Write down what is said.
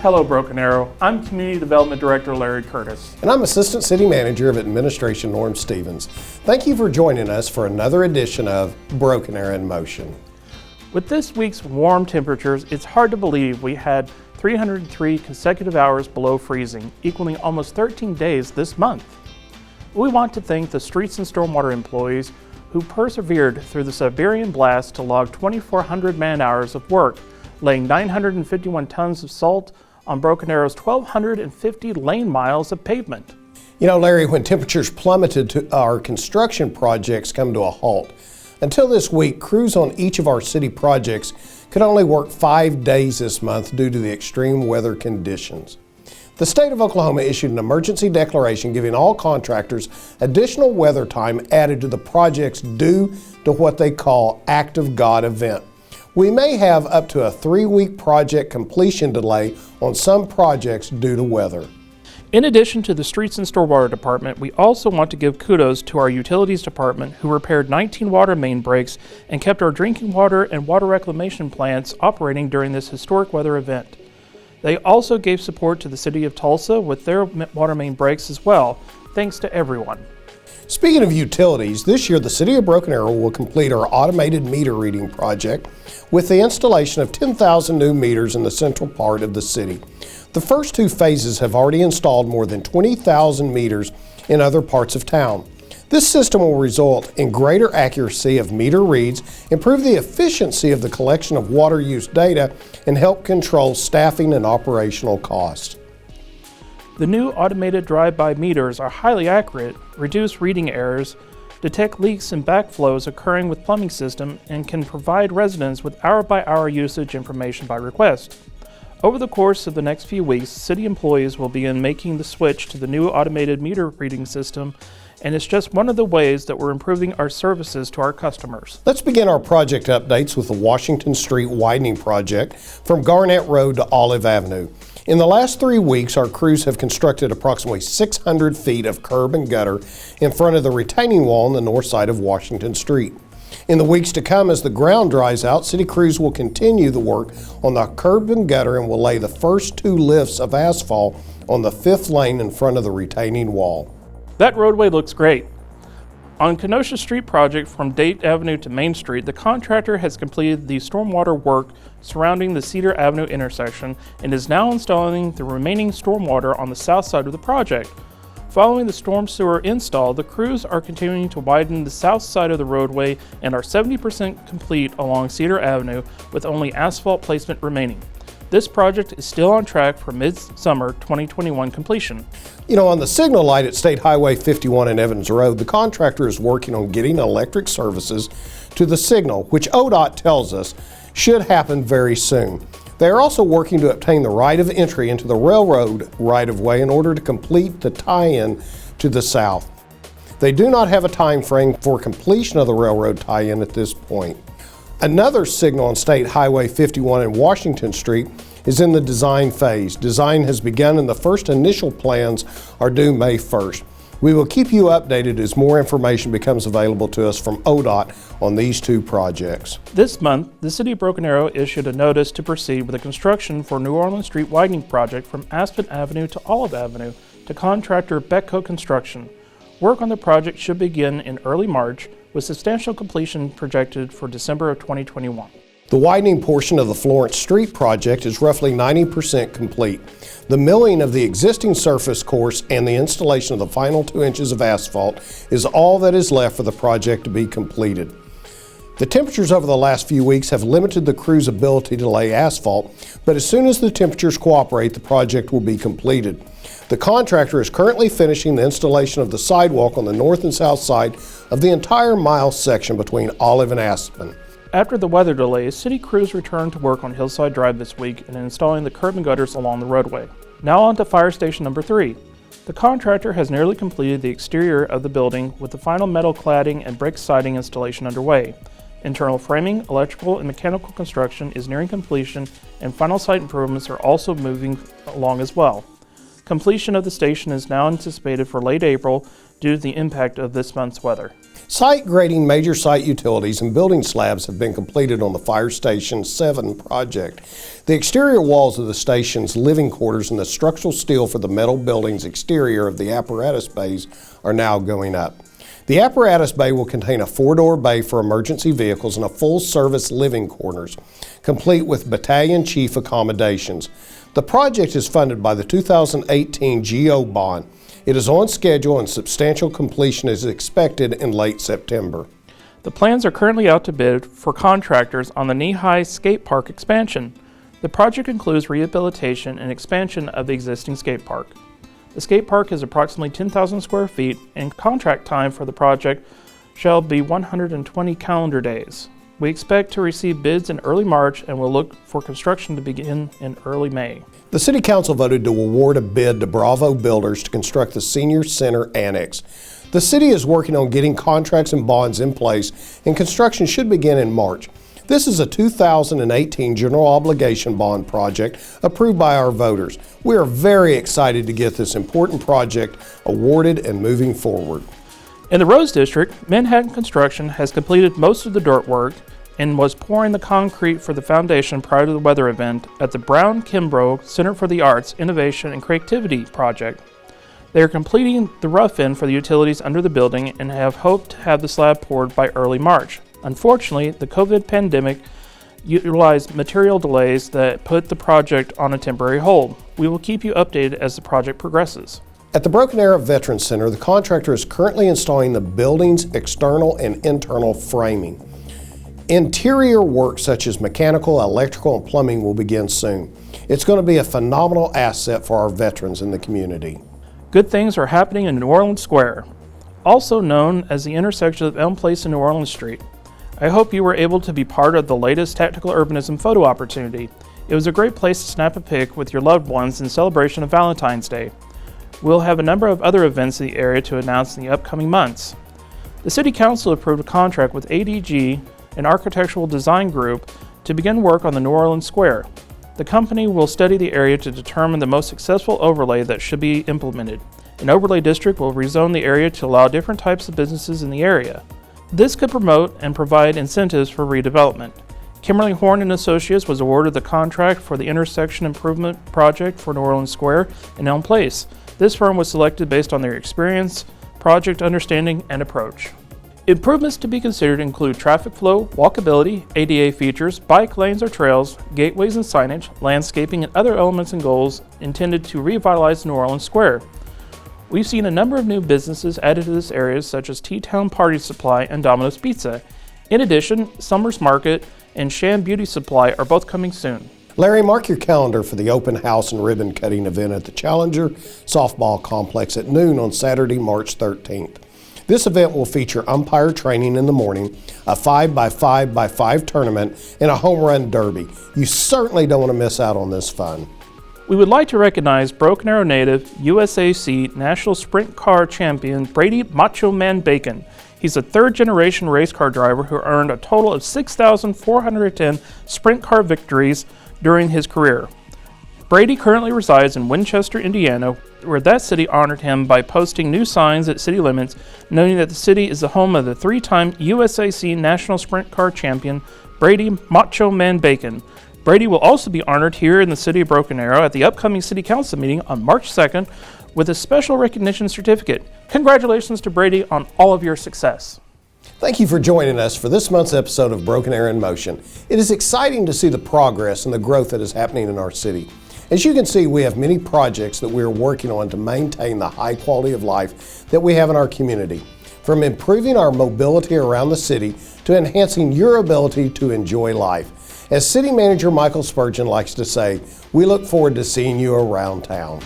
Hello, Broken Arrow. I'm Community Development Director Larry Curtis. And I'm Assistant City Manager of Administration Norm Stevens. Thank you for joining us for another edition of Broken Arrow in Motion. With this week's warm temperatures, it's hard to believe we had 303 consecutive hours below freezing, equaling almost 13 days this month. We want to thank the streets and stormwater employees who persevered through the Siberian blast to log 2,400 man-hours of work, laying 951 tons of salt on Broken Arrow's 1,250 lane miles of pavement. You know, Larry, when temperatures plummeted, our construction projects come to a halt. Until this week, crews on each of our city projects could only work 5 days this month due to the extreme weather conditions. The state of Oklahoma issued an emergency declaration giving all contractors additional weather time added to the projects due to what they call Act of God event. We may have up to a 3-week project completion delay on some projects due to weather. In addition to the Streets and Stormwater Department, we also want to give kudos to our Utilities Department, who repaired 19 water main breaks and kept our drinking water and water reclamation plants operating during this historic weather event. They also gave support to the City of Tulsa with their water main breaks as well. Thanks to everyone. Speaking of utilities, this year the City of Broken Arrow will complete our automated meter reading project with the installation of 10,000 new meters in the central part of the city. The first 2 phases have already installed more than 20,000 meters in other parts of town. This system will result in greater accuracy of meter reads, improve the efficiency of the collection of water use data, and help control staffing and operational costs. The new automated drive-by meters are highly accurate, reduce reading errors, detect leaks and backflows occurring with plumbing system, and can provide residents with hour-by-hour usage information by request. Over the course of the next few weeks, city employees will begin making the switch to the new automated meter reading system, and it's just one of the ways that we're improving our services to our customers. Let's begin our project updates with the Washington Street Widening project from Garnett Road to Olive Avenue. In the last 3 weeks, our crews have constructed approximately 600 feet of curb and gutter in front of the retaining wall on the north side of Washington Street. In the weeks to come, as the ground dries out, city crews will continue the work on the curb and gutter and will lay the first 2 lifts of asphalt on the 5th lane in front of the retaining wall. That roadway looks great. On Kenosha Street project from Date Avenue to Main Street, the contractor has completed the stormwater work surrounding the Cedar Avenue intersection and is now installing the remaining stormwater on the south side of the project. Following the storm sewer install, the crews are continuing to widen the south side of the roadway and are 70% complete along Cedar Avenue with only asphalt placement remaining. This project is still on track for mid-summer 2021 completion. You know, on the signal light at State Highway 51 and Evans Road, the contractor is working on getting electric services to the signal, which ODOT tells us should happen very soon. They are also working to obtain the right of entry into the railroad right-of-way in order to complete the tie-in to the south. They do not have a time frame for completion of the railroad tie-in at this point. Another signal on State Highway 51 and Washington Street is in the design phase. Design has begun and the first initial plans are due May 1st. We will keep you updated as more information becomes available to us from ODOT on these 2 projects. This month, the City of Broken Arrow issued a notice to proceed with the construction for New Orleans Street widening project from Aspen Avenue to Olive Avenue to contractor Betco Construction. Work on the project should begin in early March, with substantial completion projected for December of 2021. The widening portion of the Florence Street project is roughly 90% complete. The milling of the existing surface course and the installation of the final 2 inches of asphalt is all that is left for the project to be completed. The temperatures over the last few weeks have limited the crew's ability to lay asphalt, but as soon as the temperatures cooperate, the project will be completed. The contractor is currently finishing the installation of the sidewalk on the north and south side of the entire mile section between Olive and Aspen. After the weather delays, city crews returned to work on Hillside Drive this week and installing the curb and gutters along the roadway. Now on to Fire Station number 3. The contractor has nearly completed the exterior of the building with the final metal cladding and brick siding installation underway. Internal framing, electrical, and mechanical construction is nearing completion, and final site improvements are also moving along as well. Completion of the station is now anticipated for late April, due to the impact of this month's weather. Site grading major site utilities and building slabs have been completed on the Fire Station 7 project. The exterior walls of the station's living quarters and the structural steel for the metal building's exterior of the apparatus bays are now going up. The apparatus bay will contain a 4-door bay for emergency vehicles and a full-service living quarters, complete with battalion chief accommodations. The project is funded by the 2018 GO bond. It is on schedule and substantial completion is expected in late September. The plans are currently out to bid for contractors on the Nienhuis skate park expansion. The project includes rehabilitation and expansion of the existing skate park. The skate park is approximately 10,000 square feet, and contract time for the project shall be 120 calendar days. We expect to receive bids in early March and will look for construction to begin in early May. The City Council voted to award a bid to Bravo Builders to construct the Senior Center Annex. The city is working on getting contracts and bonds in place, and construction should begin in March. This is a 2018 general obligation bond project approved by our voters. We are very excited to get this important project awarded and moving forward. In the Rose District, Manhattan Construction has completed most of the dirt work and was pouring the concrete for the foundation prior to the weather event at the Brown-Kimbrough Center for the Arts, Innovation, and Creativity project. They are completing the rough end for the utilities under the building and have hoped to have the slab poured by early March. Unfortunately, the COVID pandemic utilized material delays that put the project on a temporary hold. We will keep you updated as the project progresses. At the Broken Arrow Veterans Center, the contractor is currently installing the building's external and internal framing. Interior work such as mechanical, electrical, and plumbing will begin soon. It's going to be a phenomenal asset for our veterans in the community. Good things are happening in New Orleans Square, also known as the intersection of Elm Place and New Orleans Street. I hope you were able to be part of the latest Tactical Urbanism photo opportunity. It was a great place to snap a pic with your loved ones in celebration of Valentine's Day. We'll have a number of other events in the area to announce in the upcoming months. The City Council approved a contract with ADG, an architectural design group, to begin work on the New Orleans Square. The company will study the area to determine the most successful overlay that should be implemented. An overlay district will rezone the area to allow different types of businesses in the area. This could promote and provide incentives for redevelopment. Kimberly Horn and Associates was awarded the contract for the intersection improvement project for New Orleans Square and Elm Place. This firm was selected based on their experience, project understanding, and approach. Improvements to be considered include traffic flow, walkability, ADA features, bike lanes or trails, gateways and signage, landscaping, and other elements and goals intended to revitalize New Orleans Square. We've seen a number of new businesses added to this area, such as T-Town Party Supply and Domino's Pizza. In addition, Summers Market and Sham Beauty Supply are both coming soon. Larry, mark your calendar for the open house and ribbon cutting event at the Challenger Softball Complex at noon on Saturday, March 13th. This event will feature umpire training in the morning, a 5x5x5 tournament, and a home run derby. You certainly don't want to miss out on this fun. We would like to recognize Broken Arrow native USAC National Sprint Car Champion Brady Macho Bacon. He's a third-generation race car driver who earned a total of 6,410 sprint car victories during his career. Brady currently resides in Winchester, Indiana, where that city honored him by posting new signs at city limits, noting that the city is the home of the three-time USAC National Sprint Car Champion, Brady Macho Bacon. Brady will also be honored here in the city of Broken Arrow at the upcoming City Council meeting on March 2nd with a special recognition certificate. Congratulations to Brady on all of your success. Thank you for joining us for this month's episode of Broken Arrow in Motion. It is exciting to see the progress and the growth that is happening in our city. As you can see, we have many projects that we are working on to maintain the high quality of life that we have in our community. From improving our mobility around the city to enhancing your ability to enjoy life. As City Manager Michael Spurgeon likes to say, we look forward to seeing you around town.